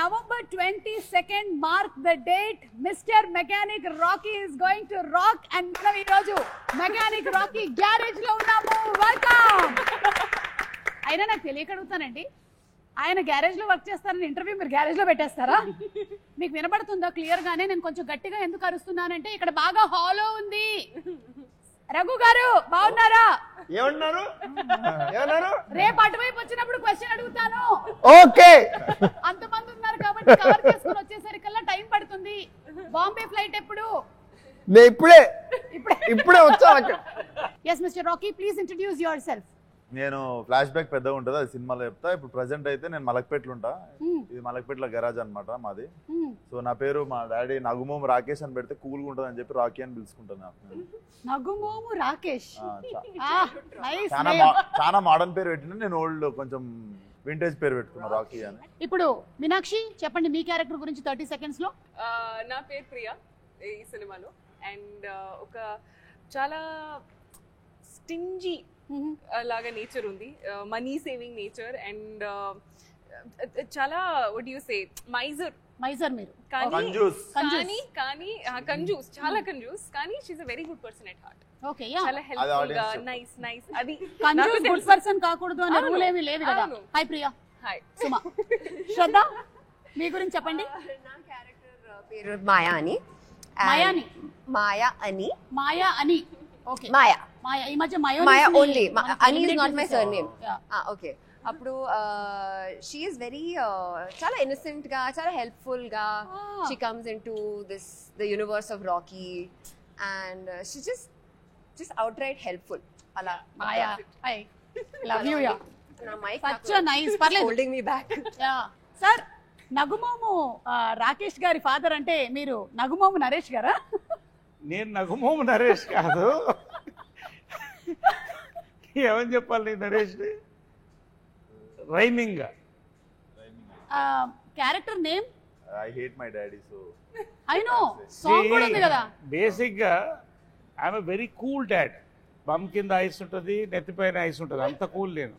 November 22nd, mark the date. Mr. Mechanic Rocky is going to rock and మనం ఈ రోజు mechanic Rocky garage లో ఉన్నాము. Welcome. అయినా నాకు తెలియక అడుగుతానండి, ఆయన గ్యారేజ్ లో వర్క్ చేస్తారని ఇంటర్వ్యూ మీరు గ్యారేజ్ లో పెట్టేస్తారా? మీకు వినపడుతుందా క్లియర్ గానే? నేను కొంచెం గట్టిగా ఎందుకు అరుస్తున్నానంటే ఇక్కడ బాగా హాలో ఉంది. రఘు గారు బాగున్నారా? ఏమన్నారు? రేపు అటువైపు వచ్చినప్పుడు క్వశ్చన్ అడుగుతాను. ఓకే. అంతమంది ఉన్నారు కాబట్టి కవర్ చేసుకుని వచ్చేసరికల్లా టైం పడుతుంది. బాంబే ఫ్లైట్ ఎప్పుడు? నేను ఇప్పుడే వచ్చాను. yes Mr. Rocky, please introduce yourself. నేను ఫ్లాష్ బ్యాక్ పెద్దగా ఉంటుంది, అది సినిమాలో చెప్తా. ఇప్పుడు ప్రెసెంట్ అయితే నేను మలక్పేటలో ఉంటా. ఇది మలక్పేటలో గరాజ్ అనమాట మాది. సో నా పేరు మా డాడీ నగుమోము రాకేష్ అని పెడితే కూల్గా ఉంటుంది అని చెప్పి రాకీ అని పిలుచుకుంటాను. నగుమోము రాకేష్ చాలా మోడర్న్ పేరు పెట్టిన, నేను ఓల్డ్ కొంచెం వింటేజ్ పేరు పెట్టుకున్నా రాకీ అని. ఇప్పుడు మీనాక్షి చెప్పండి మీ క్యారెక్టర్ గురించి 30 seconds లో. నా పేరు ప్రియా ఈ సినిమాలో. అండ్ ఒక చాలా స్టింజీ లాగా నేచర్ ఉంది, మనీ సేవింగ్ నేచర్. అండ్ చాలా వాట్ యు సే మైజర్ మీరు. కంజూస్, చాలా కంజూస్. కానీ she is a very good person at heart. Okay, yeah. చాలా హెల్ప్ఫుల్ గా, నైస్. అది కంజూస్ గుడ్ పర్సన్ కాకూడదు అనే రూల్ ఏమీ లేదు కదా. హాయ్ ప్రియా. హాయ్ సుమా. శ్రద్ధ మీ గురించి చెప్పండి. నా క్యారెక్టర్ పేరు మాయా అని. మాయా అని. ఓకే, మాయా. ఈ మధ్య మాయా ఓన్లీ. అని is not my surname. Okay. అప్పుడు షీ ఈస్ వెరీ చాలా ఇన్నోసెంట్ గా, చాలా హెల్ప్ఫుల్ గా she comes into the universe of Rocky and she just outright helpful. అలా మాయా. I love you. యా, నా మైక్ సచ్ నైస్. పర్లేదు, holding me back. Yeah sir. నగుమోము Rakesh గారి ఫాదర్ అంటే మీరు నగుమోము నరేష్ గారా? నేను నగుమోము నరేష్ కాదు. ఏమని చెప్పాలి Naresh? Rhyming character name I hate my daddy. So I know song కూడా ఉంది కదా. బేసిక్ గా I'm a very cool dad. Bum కింద ఐస్ ఉంటుంది, నెత్తిపైన ఐస్ ఉంటుంది, అంత కూల్ నేను.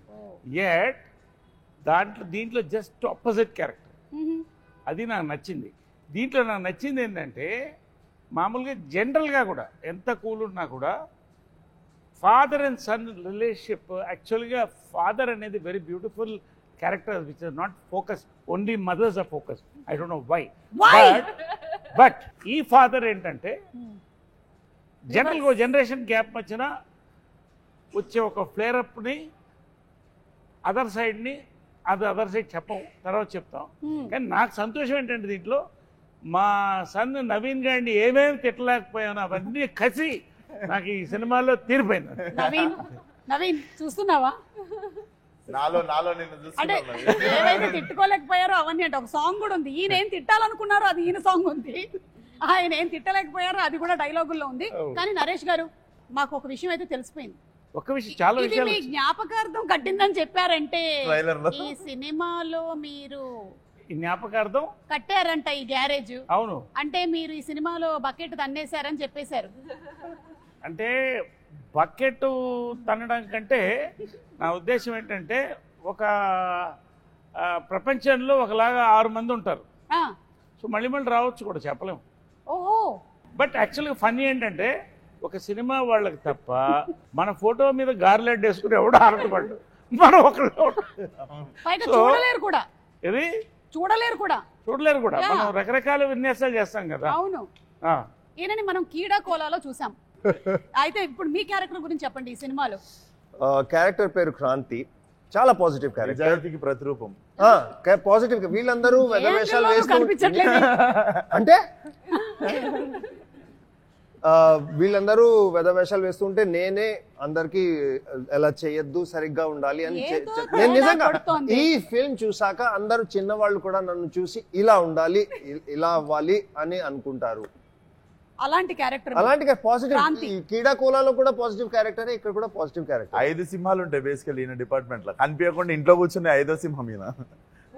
యట్ దీంట్లో జస్ట్ ఆపోజిట్ క్యారెక్టర్. అది నాకు నచ్చింది. దీంట్లో నాకు నచ్చింది ఏంటంటే మామూలుగా జనరల్గా కూడా ఎంత కూల్ ఉన్నా కూడా ఫాదర్ అండ్ సన్ రిలేషన్షిప్, యాక్చువల్గా ఫాదర్ అనేది very beautiful character which is not focus, only mothers are focus. I don't know why. But ఈ ఫాదర్ ఏంటంటే జనరల్గా జనరేషన్ గ్యాప్ వచ్చినా వచ్చే ఒక ఫ్లేరప్ని అదర్ సైడ్ని అదర్ సైడ్ చెప్పం, తర్వాత చెప్తాం. కానీ నాకు సంతోషం ఏంటంటే దీంట్లో మా సన్ నవీన్ గారిని ఏమేమి తిట్టలేకపోయాను అవన్నీ కసి నాకు ఈ సినిమాలో తీరిపోయింది. నవీన్ చూస్తున్నావా? నాలో నిన్ను అంటే చూస్తున్నాను. ఏవైతే తిట్టుకోలేకపోయారో అవన్నీ అంటే ఒక సాంగ్ కూడా ఉంది. ఈయన ఏం తిట్టాలనుకున్నారో అది ఈయన సాంగ్ ఉంది, ఆయన ఏం తిట్టలేకపోయారో అది కూడా డైలాగుల్లో ఉంది. కానీ నరేష్ గారు మాకు ఒక విషయం అయితే తెలిసిపోయింది. ఒక విషయం, చాలా ఇది మీ జ్ఞాపకార్థం కట్టిందని చెప్పారంటే ఈ సినిమాలో మీరు ఈ జ్ఞాపకార్థం కట్టారంట ఈ గ్యారేజ్. అవును, అంటే మీరు ఈ సినిమాలో బకెట్ తన్నేశారని చెప్పేశారు. అంటే బకెట్ తన్నడం కంటే నా ఉద్దేశం ఏంటంటే ఒక ప్రపంచంలో ఒకలాగా 6 మంది ఉంటారు. సో మళ్ళీ రావచ్చు కూడా చెప్పలేము. ఓహో. బట్ యాక్చువల్గా ఫన్నీ ఏంటంటే ఒక సినిమా వాళ్ళకి తప్ప మన ఫోటో మీద గార్లెడ్ వేసుకుని ఎవడో ఆరటపడ్డు, మనం ఒకళ్ళు చూడలేరు కూడా. ఇది చూడలేరు కూడా. మనం రకరకాల విన్యాసాలు చేస్తాం కదా. అవును. ఈయనని మనం కీడా కోలాలో చూసాం. అయితే ఇప్పుడు మీ క్యారెక్టర్ గురించి చెప్పండి ఈ సినిమాలో. క్యారెక్టర్ పేరు క్రాంతి. చాలా పాజిటివ్ క్యారెక్టర్, నిజాయితీకి ప్రతిరూపం. పాజిటివ్. వీళ్ళందరూ వేషాలు వేస్తూ అంటే వీళ్ళందరూ వేషాలు వేస్తుంటే నేనే అందరికి ఎలా చేయొద్దు, సరిగ్గా ఉండాలి అని నేను నిజంగా ఈ ఫిల్మ్ చూసాక అందరూ చిన్నవాళ్ళు కూడా నన్ను చూసి ఇలా ఉండాలి, ఇలా అవ్వాలి అని అనుకుంటారు. అలాంటి క్యారెక్టర్ పాజిటివ్. కీడా కోలాలో కూడా పాజిటివ్ క్యారెక్టర్, ఇక్కడ కూడా పాజిటివ్ క్యారెక్టర్. 5 సింహాలు ఉంటాయి బేసికల్ ఈయన డిపార్ట్మెంట్ లో. కనిపించకుండా ఇంట్లో కూర్చుని 5వ సింహం ఈయన.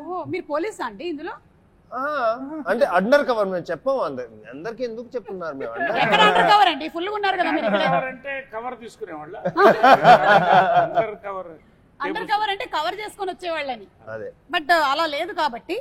ఓహో, మీరు పోలీసా అండి ఇందులో? అంటే అండర్ కవర్. మేము చెప్పాము అందరికి. ఎందుకు చెప్తున్నారు మేము అండర్ కవర్ అండి? ఫుల్ ఉన్నారు కదా మీరు. అంటే కవర్ తీసుకునేవాళ్ళ. అండర్ కవర్ అంటే కవర్ చేసుకొని వచ్చేవాళ్ళని. అదే. బట్ అలా లేదు కాబట్టి